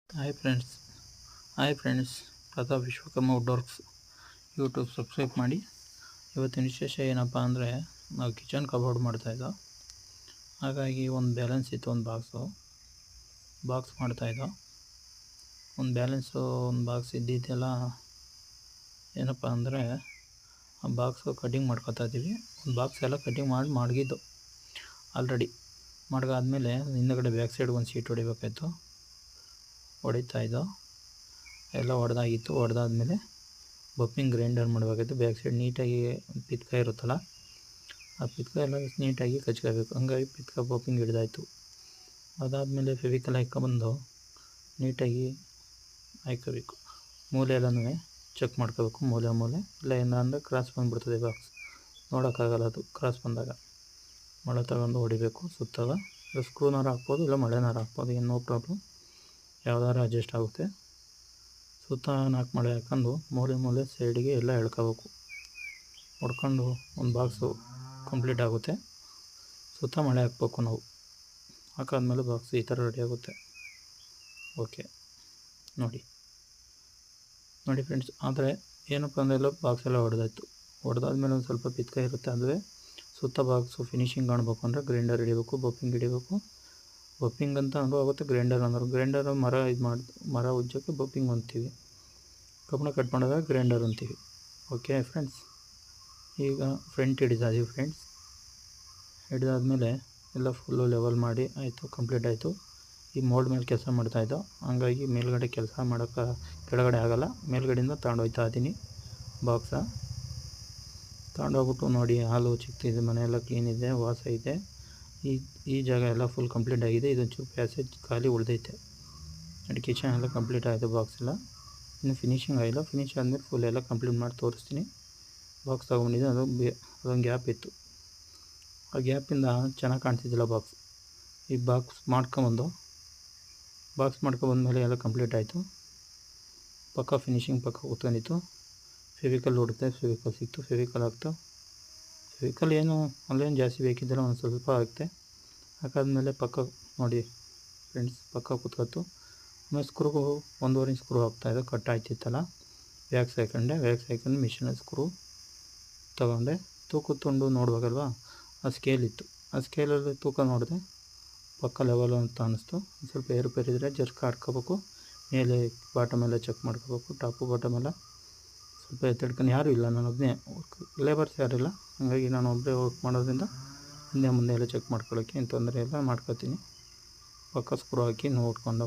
Hi friends Pratap Vishwakarma woodworks YouTube subscribe ಮಾಡಿ. ಇವತ್ತಿನ ವಿಶೇಷ ಏನಪ್ಪ ಅಂದರೆ, ನಾವು ಕಿಚನ್ ಕಬೋರ್ಡ್ ಮಾಡ್ತಾಯಿದ್ದೋ, ಹಾಗಾಗಿ ಒಂದು ಬ್ಯಾಲೆನ್ಸ್ ಇತ್ತು. ಒಂದು ಬಾಕ್ಸ್ ಮಾಡ್ತಾಯಿದ್ದೋ. ಒಂದು ಬಾಕ್ಸ್ ಇದ್ದಿದ್ದೆಲ್ಲ ಏನಪ್ಪ ಅಂದರೆ, ಆ ಬಾಕ್ಸು ಕಟಿಂಗ್ ಮಾಡ್ಕೊತಾ ಇದ್ದೀವಿ. ಒಂದು ಬಾಕ್ಸ್ ಎಲ್ಲ ಕಟಿಂಗ್ ಮಡಗಿದ್ದು ಆಲ್ರೆಡಿ. ಮಡಗಾದ್ಮೇಲೆ ಹಿಂದಗಡೆ ಬ್ಯಾಕ್ ಸೈಡ್ ಒಂದು ಶೀಟ್ ಹೊಡಿಬೇಕಾಯ್ತು. ಹೊಡಿತಾಯಿದ್ದೋ, ಎಲ್ಲ ಹೊಡೆದಾಗಿತ್ತು. ಹೊಡೆದಾದ್ಮೇಲೆ ಬಪ್ಪಿಂಗ್ ಗ್ರೈಂಡರ್ ಮಾಡಬೇಕಾಯ್ತು. ಬ್ಯಾಕ್ ಸೈಡ್ ನೀಟಾಗಿ ಪಿತ್ಕ ಇರುತ್ತಲ್ಲ, ಆ ಪಿತ್ಕ ಎಲ್ಲ ನೀಟಾಗಿ ಕಚ್ಕೋಬೇಕು. ಹಂಗಾಗಿ ಪಿತ್ಕ ಬಪ್ಪಿಂಗ್ ಹಿಡ್ದಾಯ್ತು. ಅದಾದಮೇಲೆ ಫೆವಿಕಲ್ ಹಾಕ್ಕೊಬಂದು ನೀಟಾಗಿ ಹಾಕ್ಕೋಬೇಕು. ಮೂಲೆ ಎಲ್ಲನೂ ಚೆಕ್ ಮಾಡ್ಕೋಬೇಕು. ಮೂಲೆ ಇಲ್ಲ ಏನಂದರೆ ಕ್ರಾಸ್ ಬಂದುಬಿಡ್ತದೆ ಬಾಕ್ಸ್, ನೋಡೋಕ್ಕಾಗಲ್ಲ. ಅದು ಕ್ರಾಸ್ ಬಂದಾಗ ಮೊಳೆ ತಗೊಂಡು ಹೊಡಿಬೇಕು. ಸುತ್ತವ ಸ್ಕ್ರೂನಾರು ಹಾಕ್ಬೋದು, ಇಲ್ಲ ಮೊಳೆನಾರು ಹಾಕ್ಬೋದು, ಏನು ನೋ ಪ್ರಾಬ್ಲಮ್, ಯಾವ್ದಾರು ಅಡ್ಜಸ್ಟ್ ಆಗುತ್ತೆ. ಸುತ್ತ 4 ಮೊಳೆ ಹಾಕ್ಕೊಂಡು ಮೂಲೆ ಸೈಡಿಗೆ ಎಲ್ಲ ಎಳ್ಕೋಬೇಕು. ಹೊಡ್ಕೊಂಡು ಒಂದು ಬಾಕ್ಸು ಕಂಪ್ಲೀಟ್ ಆಗುತ್ತೆ. ಸುತ್ತ ಮೊಳೆ ಹಾಕ್ಬೇಕು ನಾವು. ಹಾಕಾದ್ಮೇಲೆ ಬಾಕ್ಸ್ ಈ ಥರ ರೆಡಿ ಆಗುತ್ತೆ. ಓಕೆ, ನೋಡಿ ಫ್ರೆಂಡ್ಸ್. ಆದರೆ ಏನಪ್ಪ ಅಂದರೆ, ಬಾಕ್ಸ್ ಎಲ್ಲ ಹೊಡೆದಾಯ್ತು. ಹೊಡೆದಾದ್ಮೇಲೆ ಒಂದು ಸ್ವಲ್ಪ ಪಿತ್ಕ ಇರುತ್ತೆ. ಅದುವೇ ಸುತ್ತ ಬಾಕ್ಸು ಫಿನಿಶಿಂಗ್ ಕಾಣಬೇಕು ಅಂದರೆ ಗ್ರೈಂಡರ್ ಹಿಡಿಬೇಕು, ಬಪ್ಪಿಂಗ್ ಹಿಡಿಬೇಕು. ಬಪ್ಪಿಂಗ್ ಅಂತ ಅಂದರೂ ಆಗುತ್ತೆ, ಗ್ರೈಂಡರ್ ಮರ ಉಜ್ಜೋಕ್ಕೆ ಬಪ್ಪಿಂಗ್ ಅಂತೀವಿ. ಕಬ್ಬಣ ಕಟ್ ಮಾಡಿದಾಗ ಗ್ರೈಂಡರ್ ಅಂತೀವಿ. ಓಕೆ ಫ್ರೆಂಡ್ಸ್, ಈಗ ಫ್ರಂಟ್ ಹಿಡಿದಾದೀವಿ ಫ್ರೆಂಡ್ಸ್. ಹಿಡಿದಾದ್ಮೇಲೆ ಎಲ್ಲ ಫುಲ್ಲು ಲೆವೆಲ್ ಮಾಡಿ ಆಯಿತು, ಕಂಪ್ಲೀಟ್ ಆಯಿತು. ಈ ಮೋಲ್ಡ್ ಮೇಲೆ ಕೆಲಸ ಮಾಡ್ತಾಯಿದ್ದೋ, ಹಂಗಾಗಿ ಮೇಲ್ಗಡೆ ಕೆಲಸ ಮಾಡೋಕ್ಕೆ ಕೆಳಗಡೆ ಆಗೋಲ್ಲ. ಮೇಲ್ಗಡೆಯಿಂದ ತಗೊಂಡೋಗ್ತಾ ಇದ್ದೀನಿ ಬಾಕ್ಸ. ತಗೊಂಡೋಗ್ಬಿಟ್ಟು ನೋಡಿ, ಹಾಲು ಚಿಕ್ತಿದೆ, ಮನೆಯೆಲ್ಲ ಕ್ಲೀನ್ ಇದೆ, ವಾಸ ಇದೆ. ಈ ಜಾಗ ಎಲ್ಲ ಫುಲ್ ಕಂಪ್ಲೀಟ್ ಆಗಿದೆ. ಇದೊಂಚೂರು ಪ್ಯಾಸೇಜ್ ಖಾಲಿ ಉಳಿದೈತೆ. ನೋಡಿ, ಕಿಚನ್ ಎಲ್ಲ ಕಂಪ್ಲೀಟ್ ಆಯಿತು. ಬಾಕ್ಸ್ ಎಲ್ಲ ಇನ್ನು ಫಿನಿಶಿಂಗ್ ಆಗಿಲ್ಲ. ಫಿನಿಶ್ ಆದಮೇಲೆ ಫುಲ್ ಎಲ್ಲ ಕಂಪ್ಲೀಟ್ ಮಾಡಿ ತೋರಿಸ್ತೀನಿ. ಬಾಕ್ಸ್ ತೊಗೊಂಡಿದ್ದೆ, ಅದೊಂದು ಗ್ಯಾಪ್ ಇತ್ತು. ಆ ಗ್ಯಾಪಿಂದ ಚೆನ್ನಾಗಿ ಕಾಣ್ತಿದ್ದಿಲ್ಲ ಬಾಕ್ಸ್. ಈ ಬಾಕ್ಸ್ ಮಾಡ್ಕೊಬಂದ್ಮೇಲೆ ಎಲ್ಲ ಕಂಪ್ಲೀಟ್ ಆಯಿತು. ಫಿನಿಶಿಂಗ್ ಪಕ್ಕ ಕೂತ್ಕೊಂಡಿತ್ತು. ಫೆವಿಕಲ್ ಹೊಡುತ್ತೆ, ಫೆವಿಕಲ್ ಸಿಕ್ತು, ಫೆವಿಕಲ್ ಹಾಕ್ತು. ಫೆವಿಕಲ್ ಅಲ್ಲೇನು ಜಾಸ್ತಿ ಬೇಕಿದ್ದಿಲ್ಲ, ಒಂದು ಸ್ವಲ್ಪ ಆಗುತ್ತೆ. ಹಾಕಾದ್ಮೇಲೆ ಪಕ್ಕ ನೋಡಿ ಫ್ರೆಂಡ್ಸ್, ಪಕ್ಕ ಕೂತ್ಕೊತು. ಆಮೇಲೆ ಸ್ಕ್ರೂ 1.5 ಇಂಚ್ ಸ್ಕ್ರೂ ಹಾಕ್ತಾಯಿದ್ದೆ, ಕಟ್ ಆಯ್ತಿತ್ತಲ್ಲ. ವ್ಯಾಕ್ಸ್ ಹಾಕೊಂಡು ಮಿಷಿನ್ ಸ್ಕ್ರೂ ತೊಗೊಂಡೆ. ತೂಕ ತುಂಡು ನೋಡ್ಬೇಕಲ್ವ, ಆ ಸ್ಕೇಲ್ ಇತ್ತು. ಆ ಸ್ಕೇಲಲ್ಲಿ ತೂಕ ನೋಡಿದೆ, ಪಕ್ಕ ಲೆವೆಲ್ ಅಂತ ಅನ್ನಿಸ್ತು. ಸ್ವಲ್ಪ ಏರುಪೇರು ಇದ್ದರೆ ಜರ್ಕ್ ಹಾಡ್ಕೋಬೇಕು. ಮೇಲೆ ಬಾಟಮೆಲ್ಲ ಚೆಕ್ ಮಾಡ್ಕೋಬೇಕು, ಟಾಪು ಬಾಟಮೆಲ್ಲ ಸ್ವಲ್ಪ ಎತ್ತಿಡ್ಕೊಂಡು. ಯಾರೂ ಇಲ್ಲ, ನಾನು ಒಬ್ಬನೇ, ಲೇಬರ್ಸ್ ಯಾರಿಲ್ಲ. ಹಾಗಾಗಿ ನಾನು ಒಬ್ಬರೇ ವರ್ಕ್ ಮಾಡೋದ್ರಿಂದ ಹಿಂದೆ ಮುಂದೆ ಎಲ್ಲ ಚೆಕ್ ಮಾಡ್ಕೊಳ್ಳೋಕ್ಕೆ ಏನು ತೊಂದರೆ ಇಲ್ಲ, ಮಾಡ್ಕೊತೀನಿ. ಪಕ್ಕ ಸ್ಕ್ರೂ ಹಾಕಿ ನೋಡ್ಕೊಂಡು